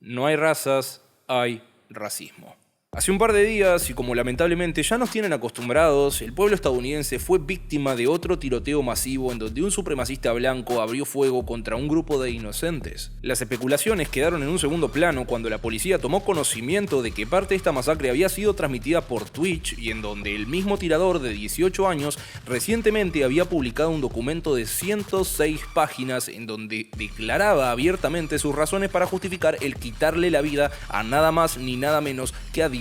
No hay razas, hay racismo. Hace un par de días, y como lamentablemente ya nos tienen acostumbrados, el pueblo estadounidense fue víctima de otro tiroteo masivo en donde un supremacista blanco abrió fuego contra un grupo de inocentes. Las especulaciones quedaron en un segundo plano cuando la policía tomó conocimiento de que parte de esta masacre había sido transmitida por Twitch y en donde el mismo tirador de 18 años recientemente había publicado un documento de 106 páginas en donde declaraba abiertamente sus razones para justificar el quitarle la vida a nada más ni nada menos que a 10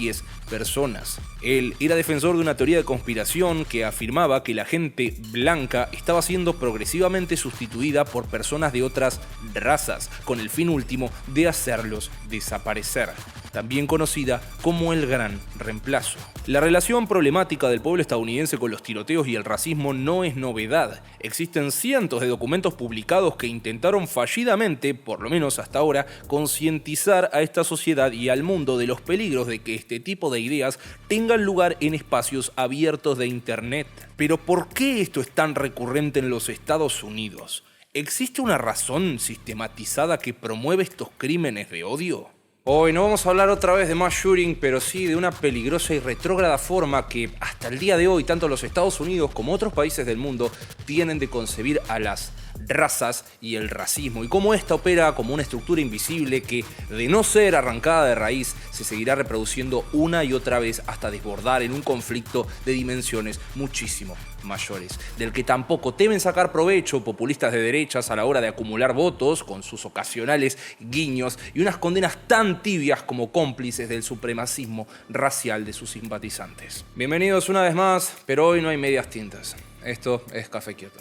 personas. Él era defensor de una teoría de conspiración que afirmaba que la gente blanca estaba siendo progresivamente sustituida por personas de otras razas, con el fin último de hacerlos desaparecer, también conocida como el Gran Reemplazo. La relación problemática del pueblo estadounidense con los tiroteos y el racismo no es novedad. Existen cientos de documentos publicados que intentaron fallidamente, por lo menos hasta ahora, concientizar a esta sociedad y al mundo de los peligros de que este tipo de ideas tengan lugar en espacios abiertos de Internet. Pero ¿por qué esto es tan recurrente en los Estados Unidos? ¿Existe una razón sistematizada que promueve estos crímenes de odio? Hoy no vamos a hablar otra vez de mass shooting, pero sí de una peligrosa y retrógrada forma que hasta el día de hoy tanto los Estados Unidos como otros países del mundo tienen de concebir a las razas y el racismo, y cómo esta opera como una estructura invisible que, de no ser arrancada de raíz, se seguirá reproduciendo una y otra vez hasta desbordar en un conflicto de dimensiones muchísimo mayores, del que tampoco temen sacar provecho populistas de derechas a la hora de acumular votos con sus ocasionales guiños y unas condenas tan tibias como cómplices del supremacismo racial de sus simpatizantes. Bienvenidos una vez más, pero hoy no hay medias tintas. Esto es Café Kioto.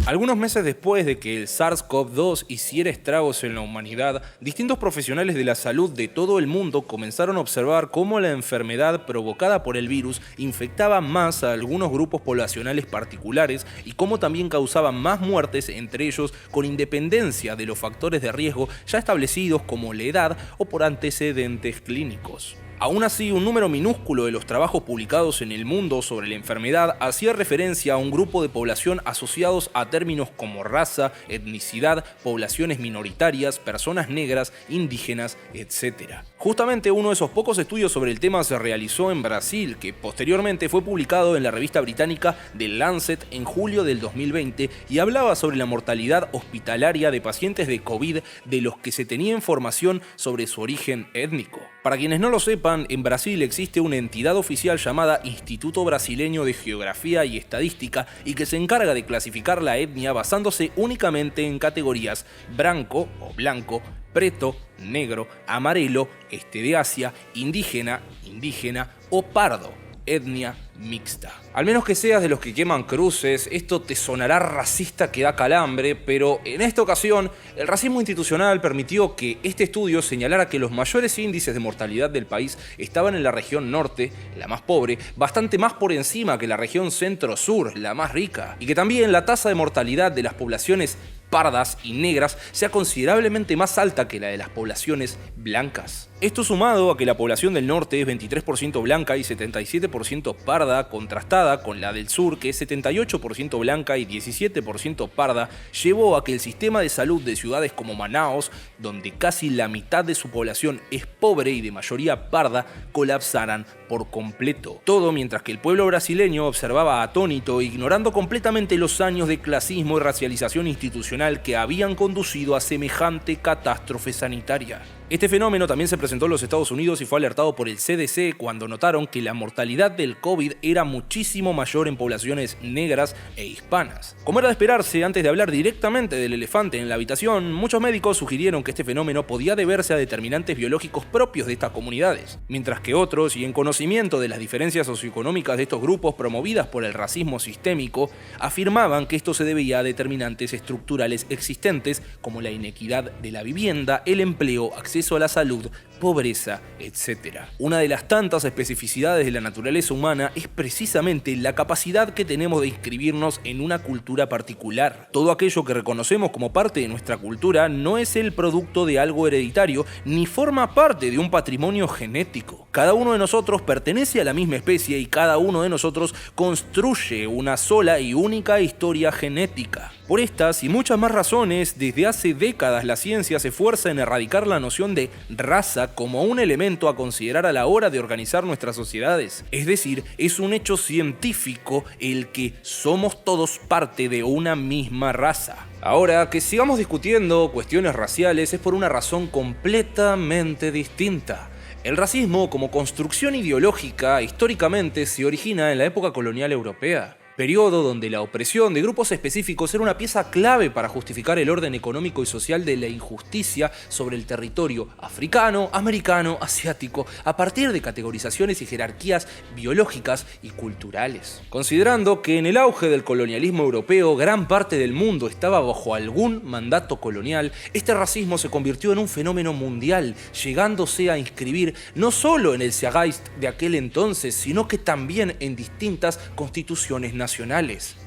Algunos meses después de que el SARS-CoV-2 hiciera estragos en la humanidad, distintos profesionales de la salud de todo el mundo comenzaron a observar cómo la enfermedad provocada por el virus infectaba más a algunos grupos poblacionales particulares y cómo también causaba más muertes entre ellos con independencia de los factores de riesgo ya establecidos como la edad o por antecedentes clínicos. Aún así, un número minúsculo de los trabajos publicados en el mundo sobre la enfermedad hacía referencia a un grupo de población asociados a términos como raza, etnicidad, poblaciones minoritarias, personas negras, indígenas, etc. Justamente uno de esos pocos estudios sobre el tema se realizó en Brasil, que posteriormente fue publicado en la revista británica The Lancet en julio del 2020 y hablaba sobre la mortalidad hospitalaria de pacientes de COVID de los que se tenía información sobre su origen étnico. Para quienes no lo sepan, en Brasil existe una entidad oficial llamada Instituto Brasileño de Geografía y Estadística y que se encarga de clasificar la etnia basándose únicamente en categorías branco o blanco, preto, negro, amarelo, este de Asia, indígena o pardo, etnia mixta. Al menos que seas de los que queman cruces, esto te sonará racista que da calambre, pero en esta ocasión el racismo institucional permitió que este estudio señalara que los mayores índices de mortalidad del país estaban en la región norte, la más pobre, bastante más por encima que la región centro-sur, la más rica, y que también la tasa de mortalidad de las poblaciones pardas y negras sea considerablemente más alta que la de las poblaciones blancas. Esto sumado a que la población del norte es 23% blanca y 77% parda, contrastada con la del sur que es 78% blanca y 17% parda, llevó a que el sistema de salud de ciudades como Manaos, donde casi la mitad de su población es pobre y de mayoría parda, colapsaran por completo. Todo mientras que el pueblo brasileño observaba atónito, ignorando completamente los años de clasismo y racialización institucional que habían conducido a semejante catástrofe sanitaria. Este fenómeno también se presentó en los Estados Unidos y fue alertado por el CDC cuando notaron que la mortalidad del COVID era muchísimo mayor en poblaciones negras e hispanas. Como era de esperarse, antes de hablar directamente del elefante en la habitación, muchos médicos sugirieron que este fenómeno podía deberse a determinantes biológicos propios de estas comunidades, mientras que otros, y en conocimiento de las diferencias socioeconómicas de estos grupos promovidas por el racismo sistémico, afirmaban que esto se debía a determinantes estructurales existentes como la inequidad de la vivienda, el empleo, acceso a la salud, pobreza, etc. Una de las tantas especificidades de la naturaleza humana es precisamente la capacidad que tenemos de inscribirnos en una cultura particular. Todo aquello que reconocemos como parte de nuestra cultura no es el producto de algo hereditario ni forma parte de un patrimonio genético. Cada uno de nosotros pertenece a la misma especie y cada uno de nosotros construye una sola y única historia genética. Por estas y muchas más razones, desde hace décadas la ciencia se esfuerza en erradicar la noción de raza como un elemento a considerar a la hora de organizar nuestras sociedades. Es decir, es un hecho científico el que somos todos parte de una misma raza. Ahora, que sigamos discutiendo cuestiones raciales es por una razón completamente distinta. El racismo, como construcción ideológica, históricamente se origina en la época colonial europea. Periodo donde la opresión de grupos específicos era una pieza clave para justificar el orden económico y social de la injusticia sobre el territorio africano, americano, asiático, a partir de categorizaciones y jerarquías biológicas y culturales. Considerando que en el auge del colonialismo europeo gran parte del mundo estaba bajo algún mandato colonial, este racismo se convirtió en un fenómeno mundial, llegándose a inscribir no solo en el Zeitgeist de aquel entonces, sino que también en distintas constituciones nacionales.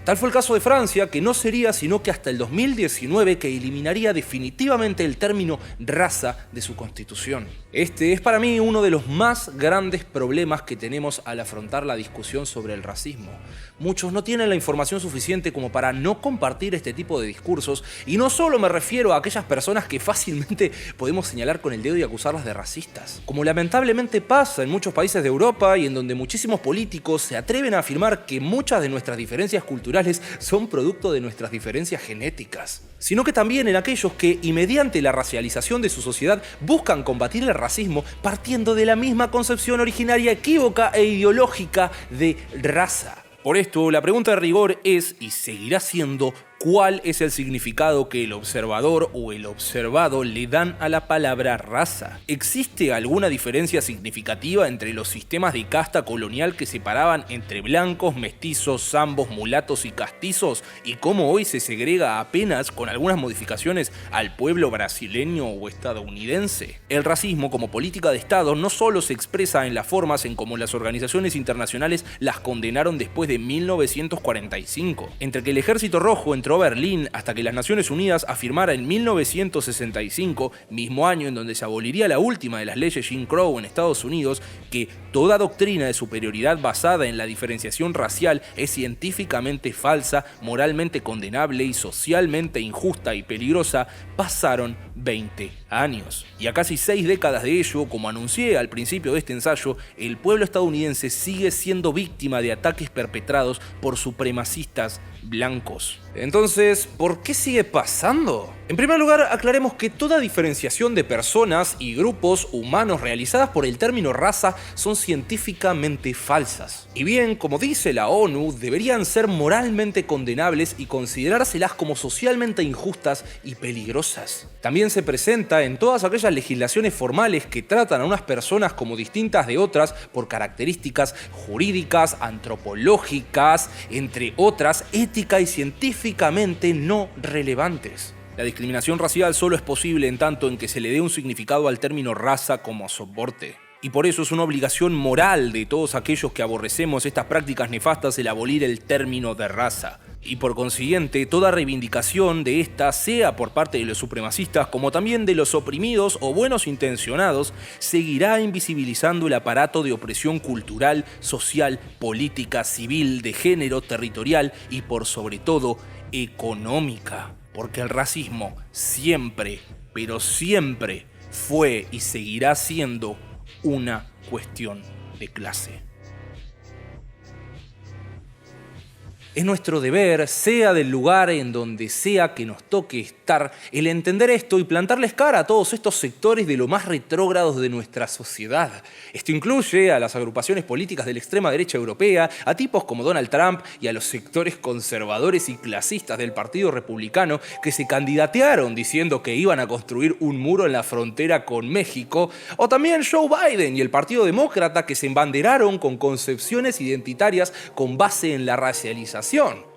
Tal fue el caso de Francia, que no sería sino que hasta el 2019 que eliminaría definitivamente el término raza de su constitución. Este es para mí uno de los más grandes problemas que tenemos al afrontar la discusión sobre el racismo. Muchos no tienen la información suficiente como para no compartir este tipo de discursos, y no solo me refiero a aquellas personas que fácilmente podemos señalar con el dedo y acusarlas de racistas, como lamentablemente pasa en muchos países de Europa y en donde muchísimos políticos se atreven a afirmar que muchas de nuestras diferencias culturales son producto de nuestras diferencias genéticas, sino que también en aquellos que, y mediante la racialización de su sociedad, buscan combatir el racismo partiendo de la misma concepción originaria equívoca e ideológica de raza. Por esto, la pregunta de rigor es, y seguirá siendo, ¿cuál es el significado que el observador o el observado le dan a la palabra raza? ¿Existe alguna diferencia significativa entre los sistemas de casta colonial que separaban entre blancos, mestizos, zambos, mulatos y castizos, y cómo hoy se segrega apenas con algunas modificaciones al pueblo brasileño o estadounidense? El racismo como política de Estado no solo se expresa en las formas en cómo las organizaciones internacionales las condenaron después de 1945, entre que el Ejército Rojo entró a Berlín hasta que las Naciones Unidas afirmara en 1965, mismo año en donde se aboliría la última de las leyes Jim Crow en Estados Unidos, que toda doctrina de superioridad basada en la diferenciación racial es científicamente falsa, moralmente condenable y socialmente injusta y peligrosa. Pasaron 20 años. Y a casi 6 décadas de ello, como anuncié al principio de este ensayo, el pueblo estadounidense sigue siendo víctima de ataques perpetrados por supremacistas blancos. Entonces, ¿por qué sigue pasando? En primer lugar, aclaremos que toda diferenciación de personas y grupos humanos realizadas por el término raza son científicamente falsas. Y bien, como dice la ONU, deberían ser moralmente condenables y considerárselas como socialmente injustas y peligrosas. También se presenta en todas aquellas legislaciones formales que tratan a unas personas como distintas de otras por características jurídicas, antropológicas, entre otras, ética y científicamente no relevantes. La discriminación racial solo es posible en tanto en que se le dé un significado al término raza como soporte. Y por eso es una obligación moral de todos aquellos que aborrecemos estas prácticas nefastas el abolir el término de raza. Y por consiguiente, toda reivindicación de esta, sea por parte de los supremacistas como también de los oprimidos o buenos intencionados, seguirá invisibilizando el aparato de opresión cultural, social, política, civil, de género, territorial y por sobre todo, económica. Porque el racismo siempre, pero siempre, fue y seguirá siendo una cuestión de clase. Es nuestro deber, sea del lugar en donde sea que nos toque estar, el entender esto y plantarles cara a todos estos sectores de lo más retrógrados de nuestra sociedad. Esto incluye a las agrupaciones políticas de la extrema derecha europea, a tipos como Donald Trump y a los sectores conservadores y clasistas del Partido Republicano que se candidatearon diciendo que iban a construir un muro en la frontera con México, o también Joe Biden y el Partido Demócrata que se embanderaron con concepciones identitarias con base en la racialización.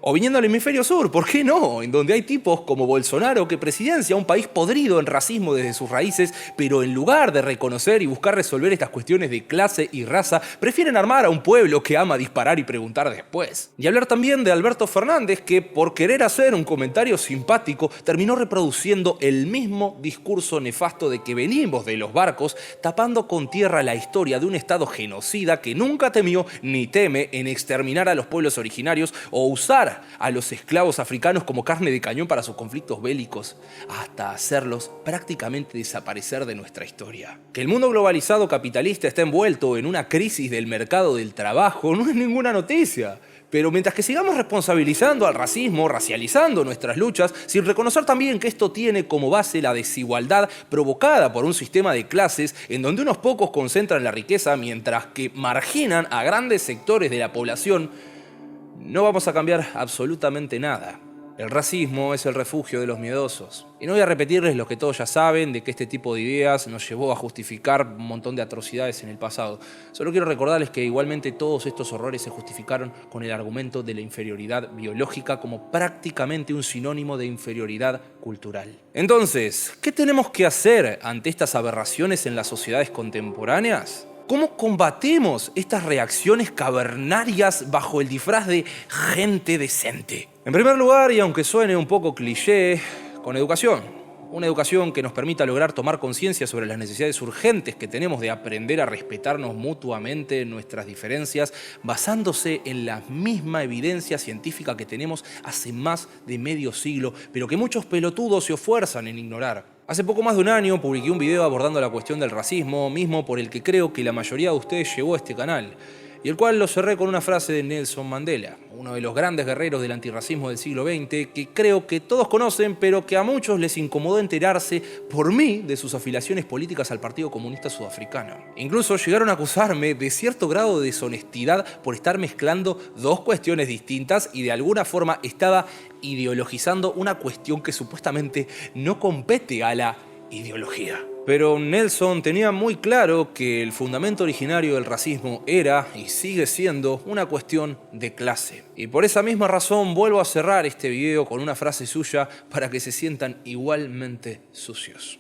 O viniendo al hemisferio sur, ¿por qué no? En donde hay tipos como Bolsonaro que presidencia un país podrido en racismo desde sus raíces, pero en lugar de reconocer y buscar resolver estas cuestiones de clase y raza, prefieren armar a un pueblo que ama disparar y preguntar después. Y hablar también de Alberto Fernández, que por querer hacer un comentario simpático, terminó reproduciendo el mismo discurso nefasto de que venimos de los barcos, tapando con tierra la historia de un Estado genocida que nunca temió ni teme en exterminar a los pueblos originarios o usar a los esclavos africanos como carne de cañón para sus conflictos bélicos, hasta hacerlos prácticamente desaparecer de nuestra historia. Que el mundo globalizado capitalista está envuelto en una crisis del mercado del trabajo no es ninguna noticia. Pero mientras que sigamos responsabilizando al racismo, racializando nuestras luchas, sin reconocer también que esto tiene como base la desigualdad provocada por un sistema de clases en donde unos pocos concentran la riqueza mientras que marginan a grandes sectores de la población, no vamos a cambiar absolutamente nada. El racismo es el refugio de los miedosos. Y no voy a repetirles lo que todos ya saben, de que este tipo de ideas nos llevó a justificar un montón de atrocidades en el pasado. Solo quiero recordarles que igualmente todos estos horrores se justificaron con el argumento de la inferioridad biológica como prácticamente un sinónimo de inferioridad cultural. Entonces, ¿qué tenemos que hacer ante estas aberraciones en las sociedades contemporáneas? ¿Cómo combatimos estas reacciones cavernarias bajo el disfraz de gente decente? En primer lugar, y aunque suene un poco cliché, con educación. Una educación que nos permita lograr tomar conciencia sobre las necesidades urgentes que tenemos de aprender a respetarnos mutuamente nuestras diferencias, basándose en la misma evidencia científica que tenemos hace más de medio siglo, pero que muchos pelotudos se esfuerzan en ignorar. Hace poco más de un año publiqué un video abordando la cuestión del racismo, mismo por el que creo que la mayoría de ustedes llegó a este canal, y el cual lo cerré con una frase de Nelson Mandela, uno de los grandes guerreros del antirracismo del siglo XX, que creo que todos conocen, pero que a muchos les incomodó enterarse por mí de sus afiliaciones políticas al Partido Comunista Sudafricano. Incluso llegaron a acusarme de cierto grado de deshonestidad por estar mezclando dos cuestiones distintas y de alguna forma estaba ideologizando una cuestión que supuestamente no compete a la ideología. Pero Nelson tenía muy claro que el fundamento originario del racismo era y sigue siendo una cuestión de clase. Y por esa misma razón vuelvo a cerrar este video con una frase suya para que se sientan igualmente sucios.